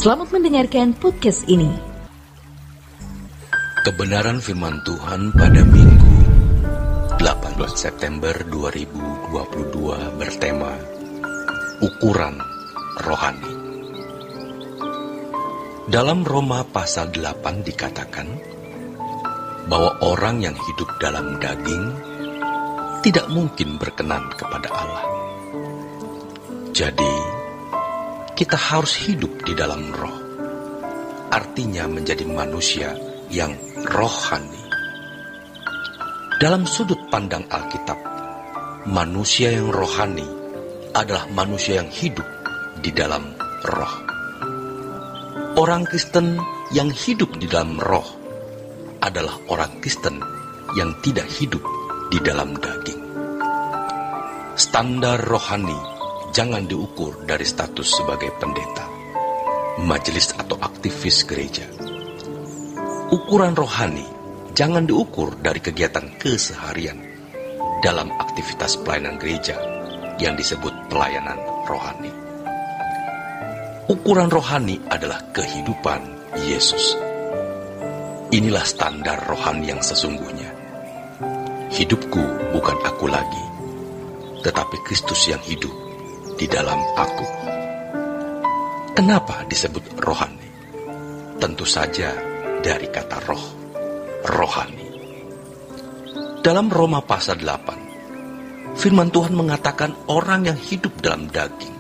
Selamat mendengarkan podcast ini. Kebenaran firman Tuhan pada Minggu 18 September 2022 bertema Ukuran Rohani. Dalam Roma pasal 8 dikatakan bahwa orang yang hidup dalam daging tidak mungkin berkenan kepada Allah. Jadi, kita harus hidup di dalam roh. Artinya menjadi manusia yang rohani. Dalam sudut pandang Alkitab, manusia yang rohani adalah manusia yang hidup di dalam roh. Orang Kristen yang hidup di dalam roh adalah orang Kristen yang tidak hidup di dalam daging. Standar rohani jangan diukur dari status sebagai pendeta, majelis atau aktivis gereja. Ukuran rohani jangan diukur dari kegiatan keseharian dalam aktivitas pelayanan gereja yang disebut pelayanan rohani. Ukuran rohani adalah kehidupan Yesus. Inilah standar rohani yang sesungguhnya. Hidupku bukan aku lagi, tetapi Kristus yang hidup di dalam aku. Kenapa disebut rohani? Tentu saja dari kata roh, rohani. Dalam Roma pasal 8, firman Tuhan mengatakan orang yang hidup dalam daging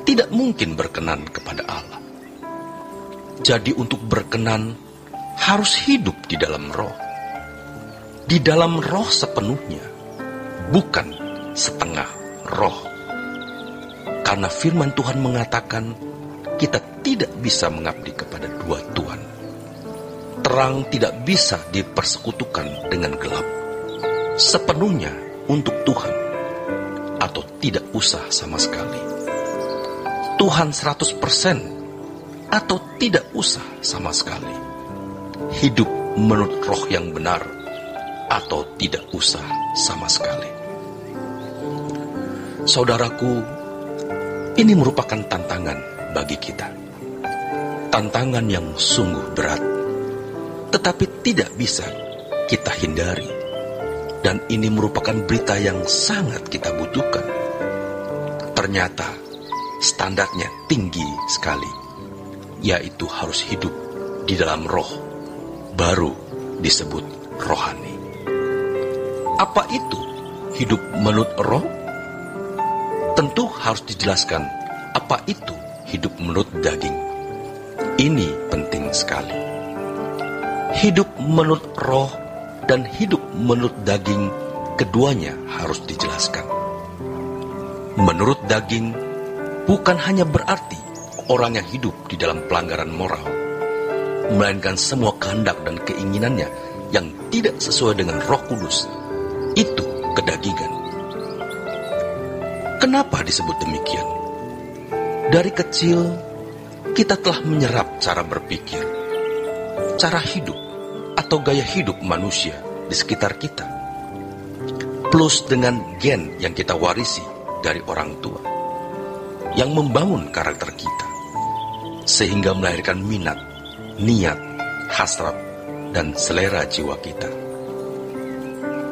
tidak mungkin berkenan kepada Allah. Jadi untuk berkenan harus hidup di dalam roh. Di dalam roh sepenuhnya, bukan setengah roh. Karena firman Tuhan mengatakan kita tidak bisa mengabdi kepada dua Tuhan. Terang tidak bisa dipersekutukan dengan gelap. Sepenuhnya untuk Tuhan atau tidak usah sama sekali. Tuhan 100% atau tidak usah sama sekali. Hidup menurut roh yang benar atau tidak usah sama sekali. Saudaraku, ini merupakan tantangan bagi kita. Tantangan yang sungguh berat, tetapi tidak bisa kita hindari. Dan ini merupakan berita yang sangat kita butuhkan. Ternyata standarnya tinggi sekali, yaitu harus hidup di dalam roh, baru disebut rohani. Apa itu hidup menurut roh? Tentu harus dijelaskan apa itu hidup menurut daging. Ini penting sekali. Hidup menurut roh dan hidup menurut daging, keduanya harus dijelaskan. Menurut daging bukan hanya berarti orang yang hidup di dalam pelanggaran moral, melainkan semua kehendak dan keinginannya yang tidak sesuai dengan Roh Kudus, itu kedagingan. Kenapa disebut demikian? Dari kecil, kita telah menyerap cara berpikir, cara hidup, atau gaya hidup manusia di sekitar kita. Plus dengan gen yang kita warisi dari orang tua, yang membangun karakter kita, sehingga melahirkan minat, niat, hasrat, dan selera jiwa kita.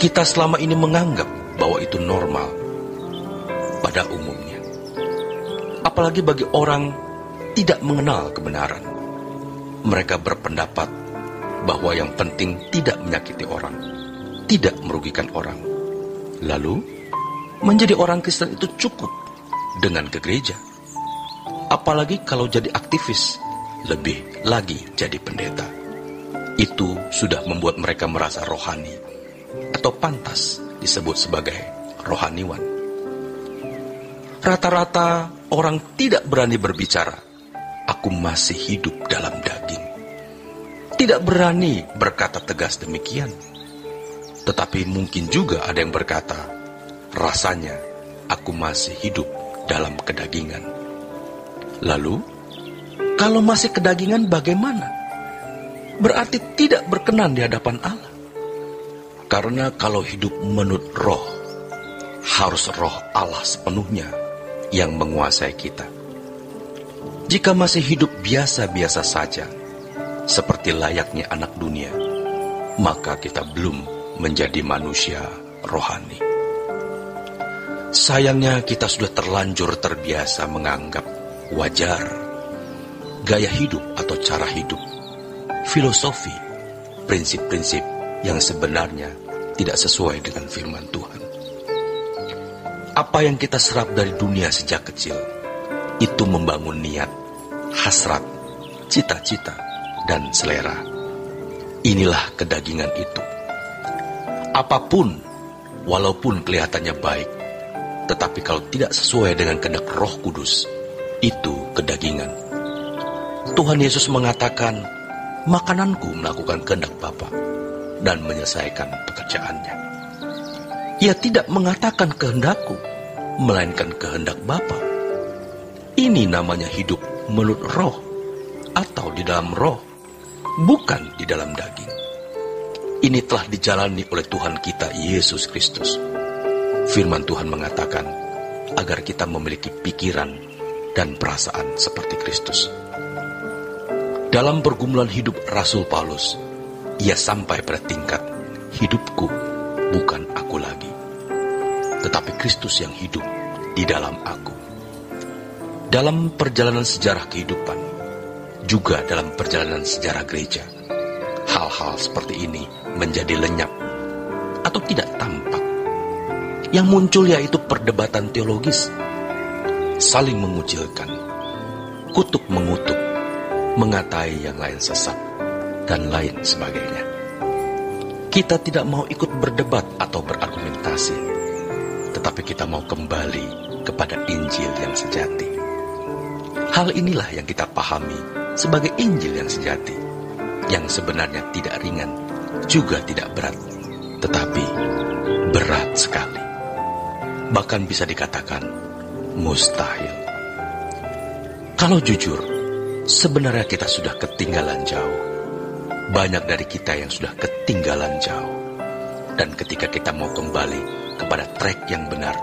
Kita selama ini menganggap bahwa itu normal pada umumnya. Apalagi bagi orang tidak mengenal kebenaran. Mereka berpendapat bahwa yang penting tidak menyakiti orang, tidak merugikan orang. Lalu, menjadi orang Kristen itu cukup dengan ke gereja. Apalagi kalau jadi aktivis, lebih lagi jadi pendeta. Itu sudah membuat mereka merasa rohani, atau pantas disebut sebagai rohaniwan. Rata-rata orang tidak berani berbicara, aku masih hidup dalam daging. Tidak berani berkata tegas demikian. Tetapi mungkin juga ada yang berkata, rasanya aku masih hidup dalam kedagingan. Lalu, kalau masih kedagingan bagaimana? Berarti tidak berkenan di hadapan Allah. Karena kalau hidup menurut roh, harus roh Allah sepenuhnya yang menguasai kita. Jika masih hidup biasa-biasa saja, seperti layaknya anak dunia, maka kita belum menjadi manusia rohani. Sayangnya kita sudah terlanjur terbiasa menganggap wajar gaya hidup atau cara hidup, filosofi, prinsip-prinsip yang sebenarnya tidak sesuai dengan firman Tuhan. Apa yang kita serap dari dunia sejak kecil, itu membangun niat, hasrat, cita-cita, dan selera. Inilah kedagingan itu. Apapun, walaupun kelihatannya baik, tetapi kalau tidak sesuai dengan kehendak Roh Kudus, itu kedagingan. Tuhan Yesus mengatakan, makananku melakukan kehendak Bapa dan menyelesaikan pekerjaannya. Ia tidak mengatakan kehendakku, melainkan kehendak Bapa. Ini namanya hidup menurut roh, atau di dalam roh, bukan di dalam daging. Ini telah dijalani oleh Tuhan kita Yesus Kristus. Firman Tuhan mengatakan agar kita memiliki pikiran dan perasaan seperti Kristus. Dalam pergumulan hidup Rasul Paulus, ia sampai pada tingkat hidupku bukan aku lagi, tetapi Kristus yang hidup di dalam aku. Dalam perjalanan sejarah kehidupan, juga dalam perjalanan sejarah gereja, hal-hal seperti ini menjadi lenyap atau tidak tampak. Yang muncul yaitu perdebatan teologis, saling mengucilkan, kutuk mengutuk, mengatai yang lain sesat, dan lain sebagainya. Kita tidak mau ikut berdebat atau berargumentasi, tetapi kita mau kembali kepada Injil yang sejati. Hal inilah yang kita pahami sebagai Injil yang sejati, yang sebenarnya tidak ringan, juga tidak berat, tetapi berat sekali. Bahkan bisa dikatakan mustahil. Kalau jujur, sebenarnya kita sudah ketinggalan jauh. Banyak dari kita yang sudah ketinggalan jauh. Dan ketika kita mau kembali kepada trek yang benar,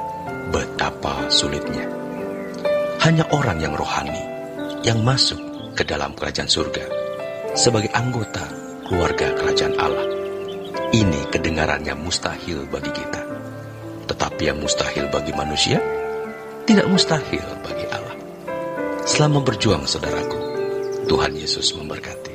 betapa sulitnya. Hanya orang yang rohani yang masuk ke dalam kerajaan surga sebagai anggota keluarga kerajaan Allah. Ini kedengarannya mustahil bagi kita. Tetapi yang mustahil bagi manusia, tidak mustahil bagi Allah. Selamat berjuang, saudaraku. Tuhan Yesus memberkati.